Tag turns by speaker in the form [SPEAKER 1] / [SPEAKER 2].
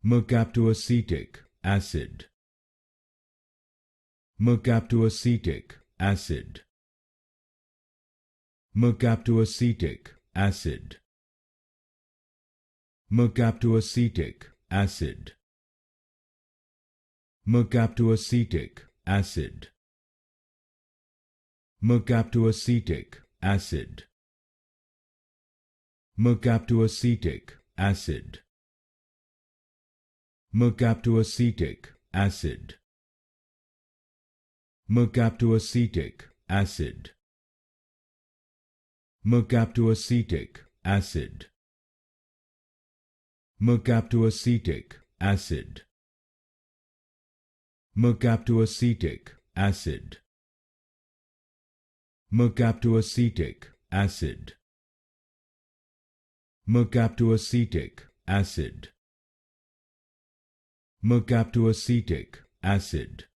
[SPEAKER 1] Mercaptoacetic acid. Mercaptoacetic acid. Mercaptoacetic acid. Mercaptoacetic acid. Mercaptoacetic acid. Mercaptoacetic acid. Mercaptoacetic acid. Mercaptoacetic acid. Mercaptoacetic acid. Mercaptoacetic acid. Mercaptoacetic acid. Mercaptoacetic acid. Mercaptoacetic acid. Mercaptoacetic acid. Mercaptoacetic acid.